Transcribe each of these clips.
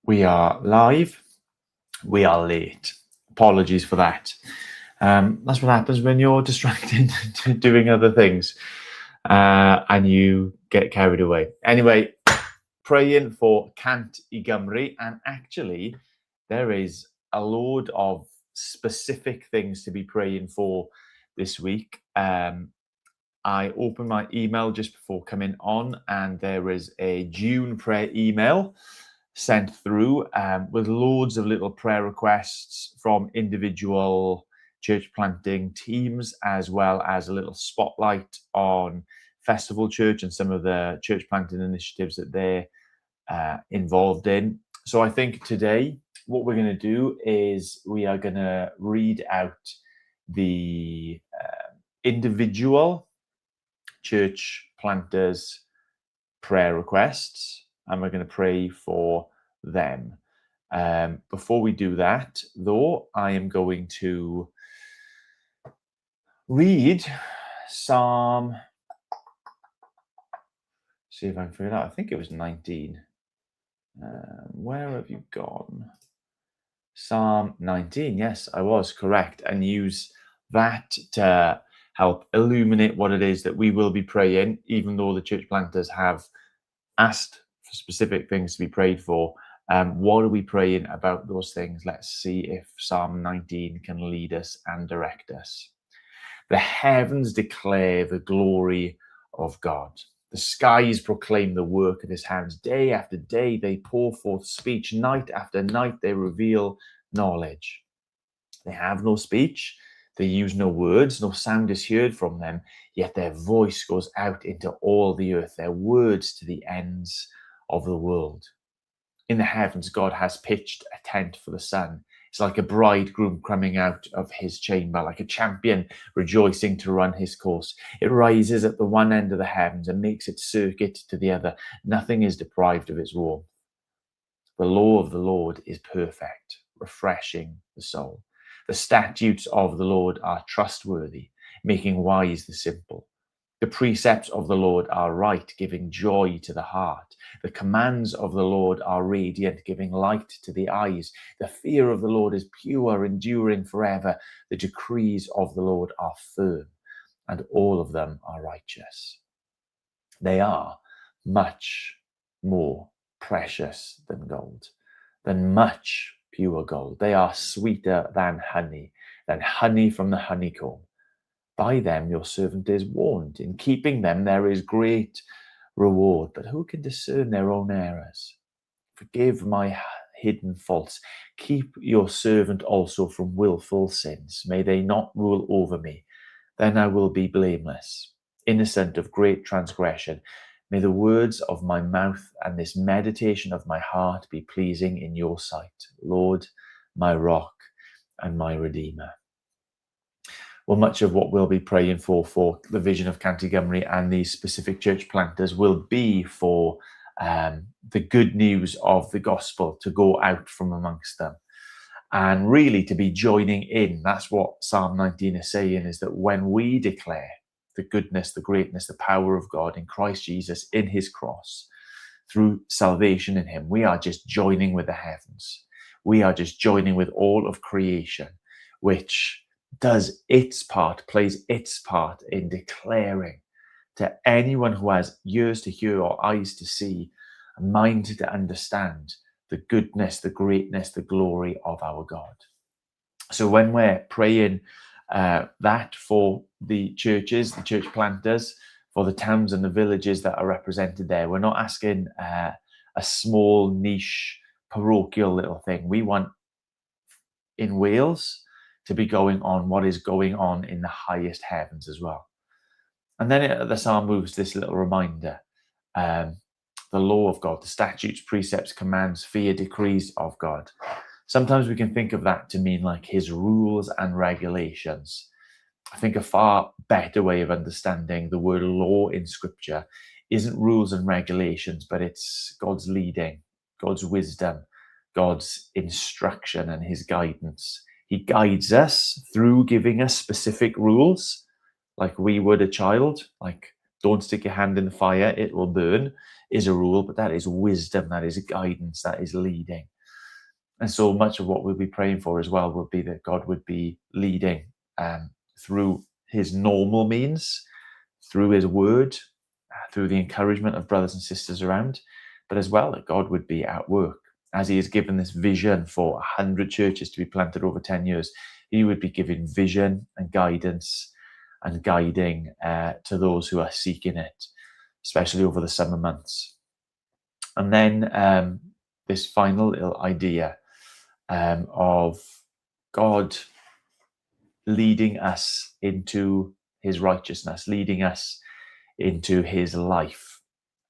We are live. We are late. Apologies for that. That's what happens when you're distracted doing other things and you get carried away. Anyway, praying for Cant I Gymru, and actually there is a load of specific things to be praying for this week. I opened my email just before coming on, and there is a June prayer email sent through with loads of little prayer requests from individual church planting teams, as well as a little spotlight on Festival Church and some of the church planting initiatives that they're involved in. So I think today what we're going to do is we are going to read out the individual church planters' prayer requests, and we're going to pray for them. Before we do that, though, I am going to read Psalm, see if I can figure it out. I think it was 19. Where have you gone? Psalm 19. Yes, I was correct, and use that to help illuminate what it is that we will be praying, even though the church planters have asked for specific things to be prayed for. What are we praying about those things? Let's see if Psalm 19 can lead us and direct us. The heavens declare the glory of God. The skies proclaim the work of his hands. Day after day they pour forth speech. Night after night they reveal knowledge. They have no speech. They use no words. No sound is heard from them. Yet their voice goes out into all the earth. Their words to the ends of the world. In the heavens, God has pitched a tent for the sun. It's like a bridegroom coming out of his chamber, like a champion rejoicing to run his course. It rises at the one end of the heavens and makes its circuit to the other. Nothing is deprived of its warmth. The law of the Lord is perfect, refreshing the soul. The statutes of the Lord are trustworthy, making wise the simple. The precepts of the Lord are right, giving joy to the heart. The commands of the Lord are radiant, giving light to the eyes. The fear of the Lord is pure, enduring forever. The decrees of the Lord are firm, and all of them are righteous. They are much more precious than gold, than much pure gold. They are sweeter than honey from the honeycomb. By them your servant is warned. In keeping them there is great reward. But who can discern their own errors? Forgive my hidden faults. Keep your servant also from willful sins. May they not rule over me. Then I will be blameless, innocent of great transgression. May the words of my mouth and this meditation of my heart be pleasing in your sight, Lord, my rock and my redeemer. Well, much of what we'll be praying for the vision of Cant I Gymru and these specific church planters will be for the good news of the gospel to go out from amongst them, and really to be joining in. That's what Psalm 19 is saying, is that when we declare the goodness, the greatness, the power of God in Christ Jesus, in his cross, through salvation in him, we are just joining with the heavens. We are just joining with all of creation, which does its part, plays its part in declaring to anyone who has ears to hear or eyes to see, a mind to understand the goodness, the greatness, the glory of our God. So when we're praying that for the churches, the church planters, for the towns and the villages that are represented there, we're not asking a small niche parochial little thing. We want in Wales to be going on what is going on in the highest heavens as well. And then the psalm moves this little reminder, the law of God, the statutes, precepts, commands, fear, decrees of God. Sometimes we can think of that to mean like his rules and regulations. I think a far better way of understanding the word law in scripture isn't rules and regulations, but it's God's leading, God's wisdom, God's instruction and his guidance. He guides us through giving us specific rules, like we would a child, like don't stick your hand in the fire, it will burn, is a rule, but that is wisdom, that is guidance, that is leading. And so much of what we'll be praying for as well would be that God would be leading through his normal means, through his word, through the encouragement of brothers and sisters around, but as well that God would be at work. As he has given this vision for 100 churches to be planted over 10 years, he would be giving vision and guidance and guiding to those who are seeking it, especially over the summer months. And then this final little idea of God leading us into his righteousness, leading us into his life,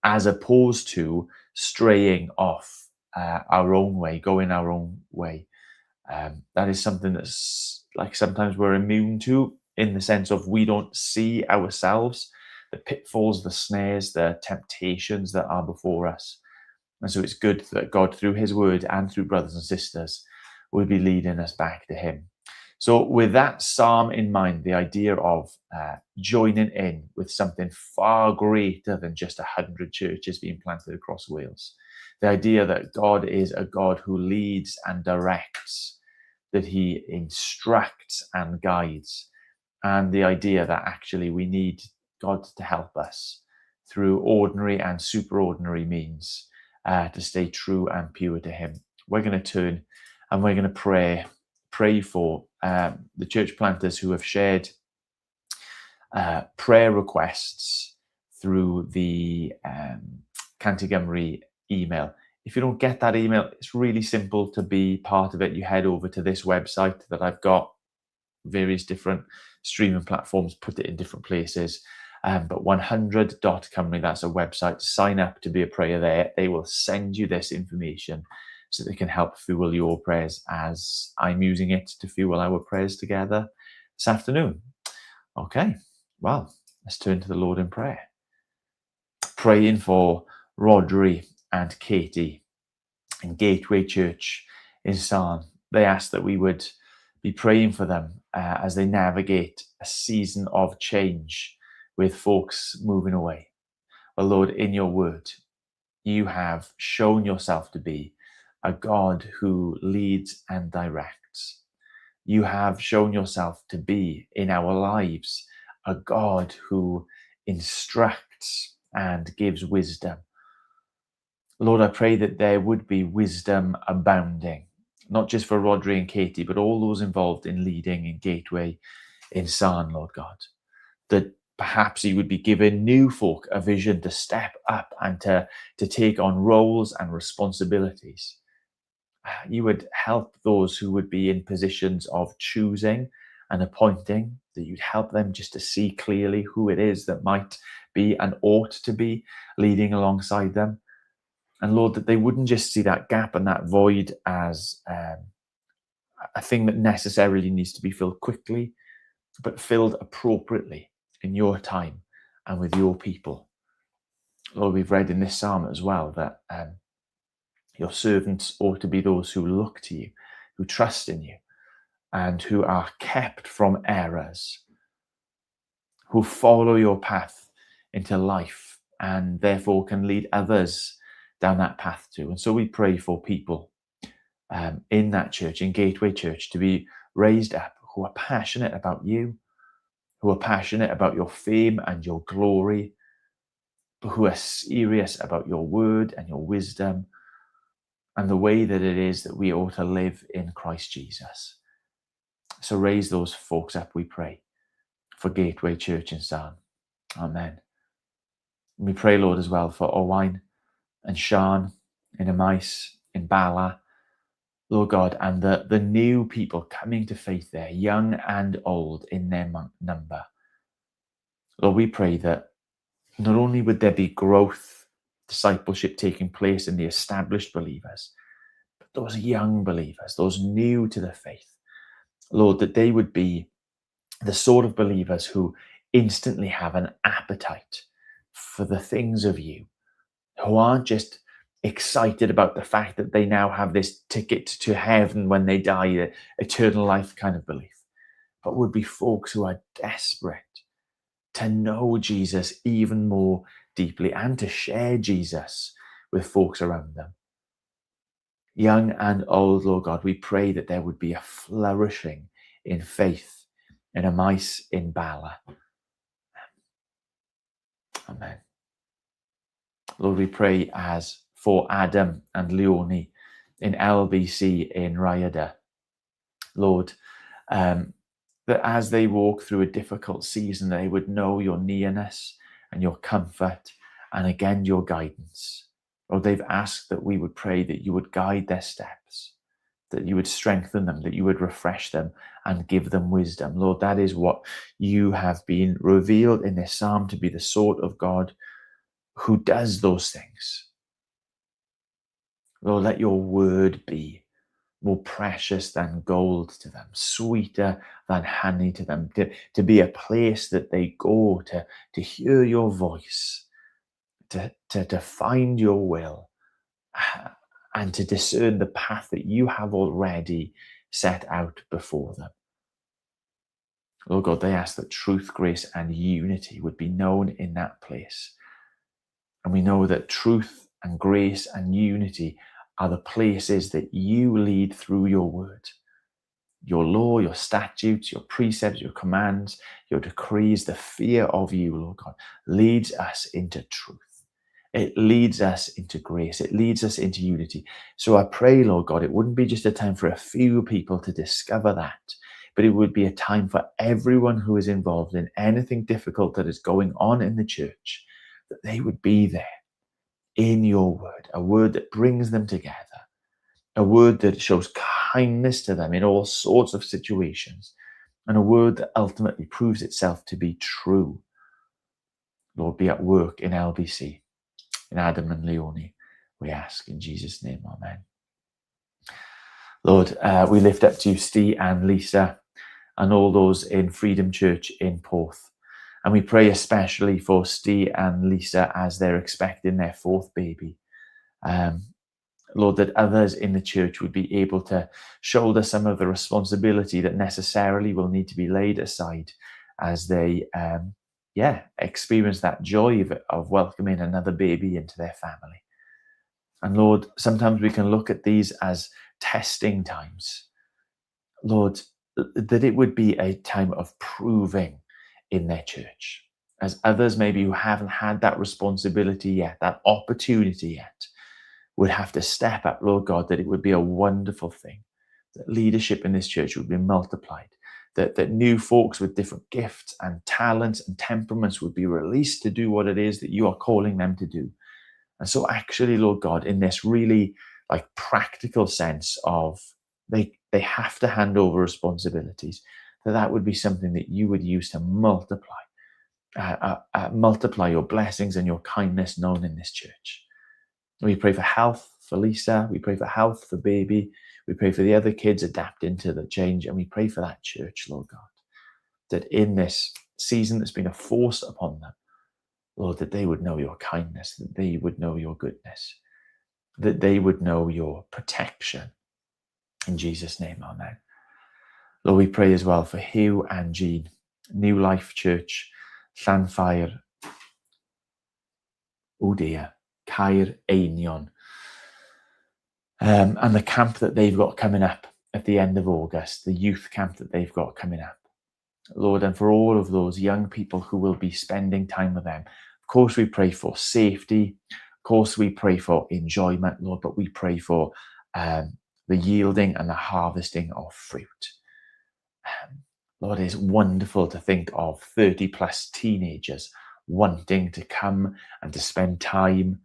as opposed to straying off our own way, going our own way. That is something that's like sometimes we're immune to, in the sense of we don't see ourselves, the pitfalls, the snares, the temptations that are before us. And so it's good that God, through his word and through brothers and sisters, will be leading us back to him. So with that psalm in mind, the idea of joining in with something far greater than just 100 churches being planted across Wales, the idea that God is a God who leads and directs, that he instructs and guides, and the idea that actually we need God to help us through ordinary and superordinary means to stay true and pure to him. We're going to turn and we're going to pray for the church planters who have shared prayer requests through the Cantigymry email. If you don't get that email, it's really simple to be part of it. You head over to this website that I've got, various different streaming platforms, put it in different places. But 100.cymru, that's a website. Sign up to be a prayer there. They will send you this information so they can help fuel your prayers as I'm using it to fuel our prayers together this afternoon. Okay, well, let's turn to the Lord in prayer. Praying for Rodri and Katie in Gateway Church in Sarn. They asked that we would be praying for them as they navigate a season of change with folks moving away. Well, Lord, in your word, you have shown yourself to be a God who leads and directs. You have shown yourself to be in our lives a God who instructs and gives wisdom. Lord, I pray that there would be wisdom abounding, not just for Rodri and Katie, but all those involved in leading in Gateway in Sarn, Lord God, that perhaps you would be giving new folk a vision to step up and to take on roles and responsibilities. You would help those who would be in positions of choosing and appointing, that you'd help them just to see clearly who it is that might be and ought to be leading alongside them. And Lord, that they wouldn't just see that gap and that void as a thing that necessarily needs to be filled quickly, but filled appropriately in your time and with your people. Lord, we've read in this psalm as well that your servants ought to be those who look to you, who trust in you, and who are kept from errors, who follow your path into life and therefore can lead others down that path too. And so we pray for people in that church, in Gateway Church, to be raised up who are passionate about you, who are passionate about your fame and your glory, but who are serious about your word and your wisdom and the way that it is that we ought to live in Christ Jesus. So raise those folks up, we pray, for Gateway Church in Sarn. Amen. And we pray, Lord, as well for Owain and Sean in Emais, in Bala, Lord God, and the new people coming to faith there, young and old in their number. Lord, we pray that not only would there be growth, discipleship taking place in the established believers, but those young believers, those new to the faith, Lord, that they would be the sort of believers who instantly have an appetite for the things of you, who aren't just excited about the fact that they now have this ticket to heaven when they die, the eternal life kind of belief, but would be folks who are desperate to know Jesus even more deeply and to share Jesus with folks around them. young and old, Lord God, we pray that there would be a flourishing in faith and a mice in Bala. Amen. Lord, we pray as for Adam and Leonie in LBC in Rayada. Lord, that as they walk through a difficult season, they would know your nearness and your comfort and again your guidance. Lord, they've asked that we would pray that you would guide their steps, that you would strengthen them, that you would refresh them and give them wisdom. Lord, that is what you have been revealed in this psalm to be the sort of God who does those things. Lord, let your word be more precious than gold to them, sweeter than honey to them, to be a place that they go to hear your voice, to find your will, and to discern the path that you have already set out before them. Lord God, they ask that truth, grace, and unity would be known in that place. And we know that truth and grace and unity are the places that you lead through your word. Your law, your statutes, your precepts, your commands, your decrees, the fear of you, Lord God, leads us into truth. It leads us into grace. It leads us into unity. So I pray, Lord God, it wouldn't be just a time for a few people to discover that, but it would be a time for everyone who is involved in anything difficult that is going on in the church, that they would be there in your word, a word that brings them together, a word that shows kindness to them in all sorts of situations, and a word that ultimately proves itself to be true. Lord, be at work in LBC, in Adam and Leonie, we ask in Jesus' name, amen. Lord, we lift up to you Steve and Lisa and all those in Freedom Church in Porth. And we pray especially for Steve and Lisa as they're expecting their fourth baby. Lord, that others in the church would be able to shoulder some of the responsibility that necessarily will need to be laid aside as they, experience that joy of welcoming another baby into their family. And Lord, sometimes we can look at these as testing times. Lord, that it would be a time of proving in their church, as others maybe who haven't had that responsibility yet, that opportunity yet, would have to step up, Lord God, that it would be a wonderful thing, that leadership in this church would be multiplied, that new folks with different gifts and talents and temperaments would be released to do what it is that you are calling them to do. And so actually, Lord God, in this really like practical sense of they have to hand over responsibilities, that would be something that you would use to multiply your blessings and your kindness known in this church. We pray for health for Lisa. We pray for health for baby. We pray for the other kids adapting to the change. And we pray for that church, Lord God, that in this season that's been a force upon them, Lord, that they would know your kindness, that they would know your goodness, that they would know your protection. In Jesus' name, amen. Lord, we pray as well for Hugh and Jean, New Life Church, Llanffair, Caer Einion, and the camp that they've got coming up at the end of August, the youth camp that they've got coming up. Lord, and for all of those young people who will be spending time with them, of course we pray for safety, of course we pray for enjoyment, Lord, but we pray for the yielding and the harvesting of fruit. Lord, it's wonderful to think of 30 plus teenagers wanting to come and to spend time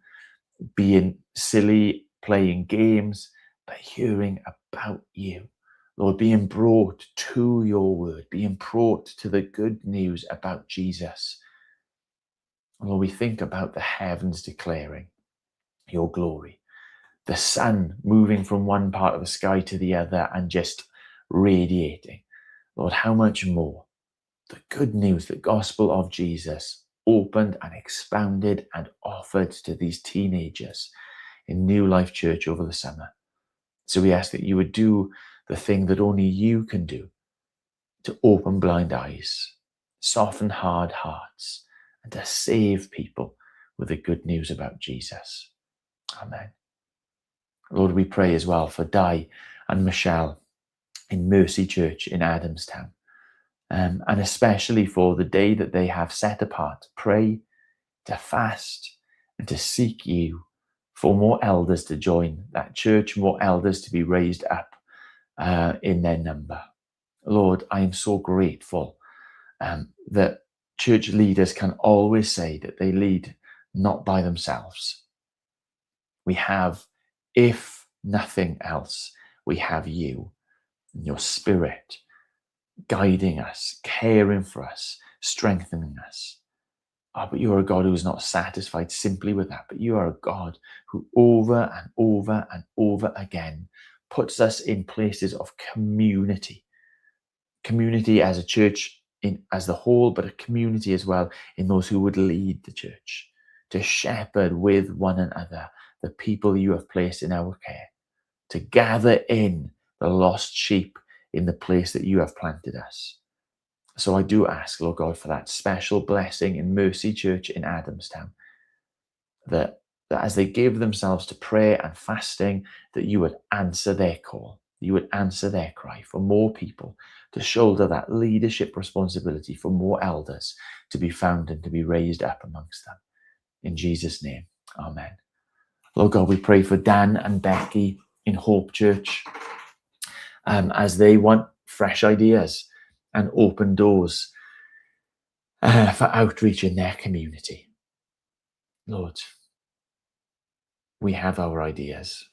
being silly, playing games, but hearing about you. Lord, being brought to your word, being brought to the good news about Jesus. Lord, we think about the heavens declaring your glory, the sun moving from one part of the sky to the other and just radiating. Lord, how much more the good news, the gospel of Jesus, opened and expounded and offered to these teenagers in New Life Church over the summer. So we ask that you would do the thing that only you can do, to open blind eyes, soften hard hearts, and to save people with the good news about Jesus. Amen. Lord, we pray as well for Di and Michelle in Mercy Church in Adamstown, and especially for the day that they have set apart to pray, to fast, and to seek you, for more elders to join that church, more elders to be raised up in their number. Lord, I am so grateful that church leaders can always say that they lead not by themselves. We have, if nothing else, we have you and your Spirit guiding us, caring for us, strengthening us. Oh, but you are a God who is not satisfied simply with that, but you are a God who over and over and over again puts us in places of community as a church as the whole, but a community as well in those who would lead the church, to shepherd with one another the people you have placed in our care, to gather in the lost sheep in the place that you have planted us. So I do ask, Lord God, for that special blessing in Mercy Church in Adamstown, that as they give themselves to prayer and fasting, that you would answer their call, you would answer their cry for more people to shoulder that leadership responsibility, for more elders to be found and to be raised up amongst them. In Jesus' name, amen. Lord God, we pray for Dan and Becky in Hope Church as they want fresh ideas and open doors for outreach in their community. Lord, we have our ideas,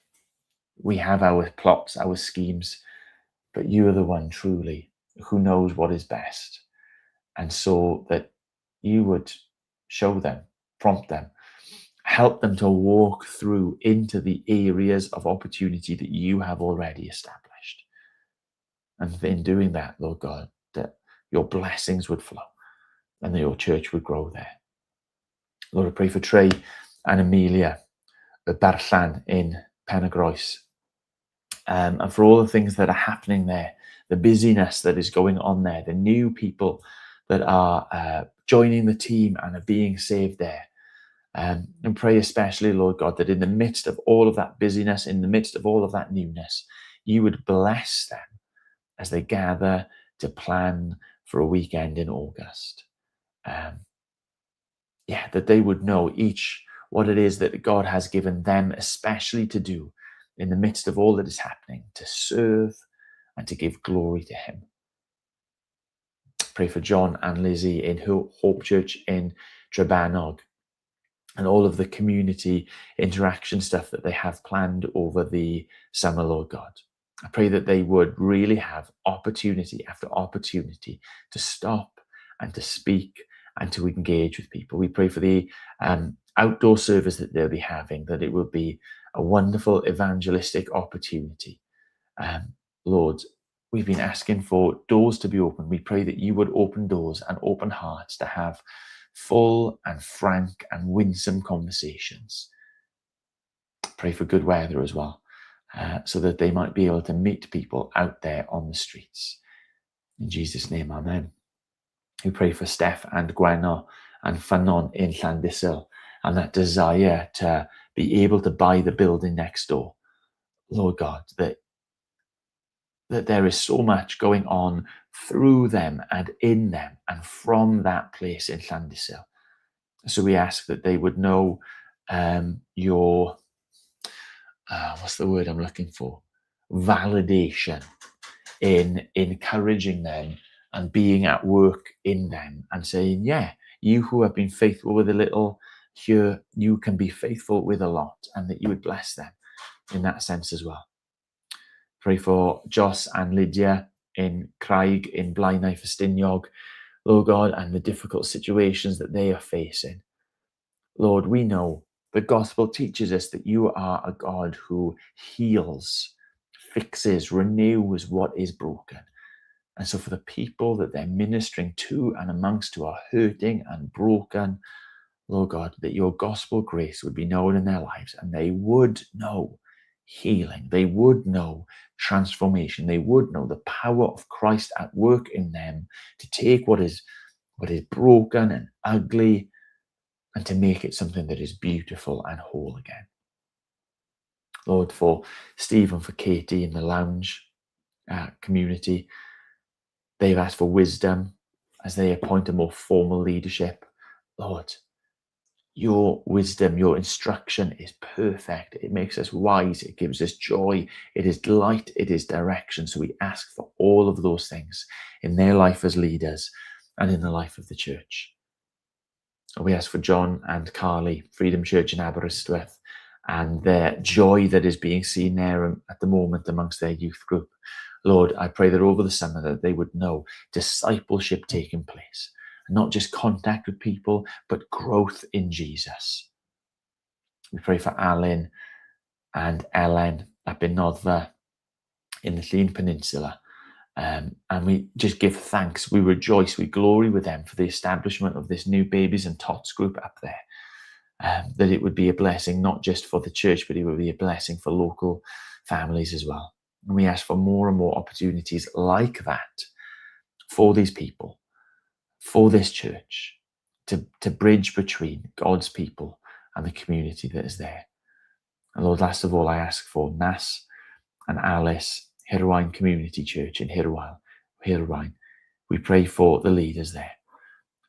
we have our plots, our schemes, but you are the one truly who knows what is best. And so that you would show them, prompt them, help them to walk through into the areas of opportunity that you have already established. And in doing that, Lord God, that your blessings would flow and that your church would grow there. Lord, I pray for Trey and Amelia at Barllan in Penygroes, and for all the things that are happening there, the busyness that is going on there, the new people that are joining the team and are being saved there. And pray especially, Lord God, that in the midst of all of that busyness, in the midst of all of that newness, you would bless them as they gather to plan for a weekend in August. That they would know each what it is that God has given them especially to do in the midst of all that is happening, to serve and to give glory to him. Pray for John and Lizzie in Hope Church in Trebanog and all of the community interaction stuff that they have planned over the summer, Lord God. I pray that they would really have opportunity after opportunity to stop and to speak and to engage with people. We pray for the outdoor service that they'll be having, that it will be a wonderful evangelistic opportunity. Lord, we've been asking for doors to be opened. We pray that you would open doors and open hearts to have full and frank and winsome conversations. Pray for good weather as well, so that they might be able to meet people out there on the streets. In Jesus' name, amen. We pray for Steph and Gwenno and Fanon in Llandyssil and that desire to be able to buy the building next door. Lord God, that there is so much going on through them and in them and from that place in Llandyssil. So we ask that they would know your, what's the word I'm looking for? Validation in encouraging them and being at work in them and saying, yeah, you who have been faithful with a little here, you can be faithful with a lot, and that you would bless them in that sense as well. Pray for Joss and Lydia in Craig in Blaenau Ffestiniog, Lord God, and the difficult situations that they are facing. Lord, we know the gospel teaches us that you are a God who heals, fixes, renews what is broken. And so for the people that they're ministering to and amongst who are hurting and broken, Lord God, that your gospel grace would be known in their lives and they would know healing. They would know transformation. They would know the power of Christ at work in them to take what is broken and ugly and to make it something that is beautiful and whole again. Lord, for Steve and for Katie in the lounge community. They've asked for wisdom as they appoint a more formal leadership. Lord, your wisdom, your instruction is perfect. It makes us wise. It gives us joy. It is light. It is direction. So we ask for all of those things in their life as leaders and in the life of the church. We ask for John and Carly, Freedom Church in Aberystwyth, and their joy that is being seen there at the moment amongst their youth group. Lord, I pray that over the summer that they would know discipleship taking place, not just contact with people, but growth in Jesus. We pray for Alan and Ellen up in Noddfa in the Llŷn Peninsula. And we just give thanks. We rejoice. We glory with them for the establishment of this new babies and tots group up there. That it would be a blessing, not just for the church, but it would be a blessing for local families as well. And we ask for more and more opportunities like that for these people, for this church, to bridge between God's people and the community that is there. And Lord, last of all, I ask for Nas and Alice, Hirwaun Community Church in Hirwaun. We pray for the leaders there,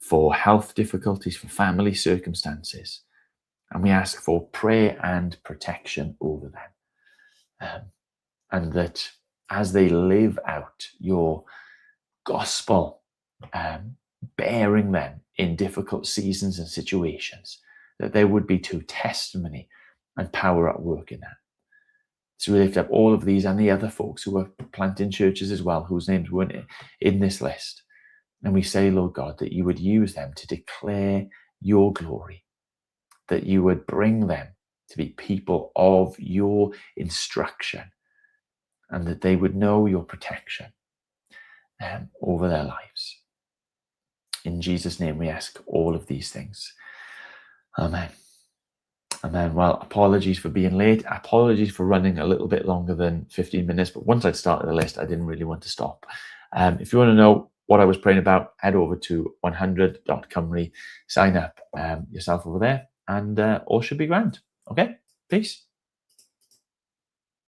for health difficulties, for family circumstances. And we ask for prayer and protection over them. And that as they live out your gospel, bearing them in difficult seasons and situations, that there would be to testimony and power at work in that. So we lift up all of these and the other folks who are planting churches as well, whose names weren't in this list. And we say, Lord God, that you would use them to declare your glory, that you would bring them to be people of your instruction, and that they would know your protection over their lives. In Jesus' name we ask all of these things. Amen. Amen. Well, apologies for being late. Apologies for running a little bit longer than 15 minutes. But once I'd started the list, I didn't really want to stop. If you want to know what I was praying about, head over to 100.cymru, sign up yourself over there, and all should be grand. Okay? Peace.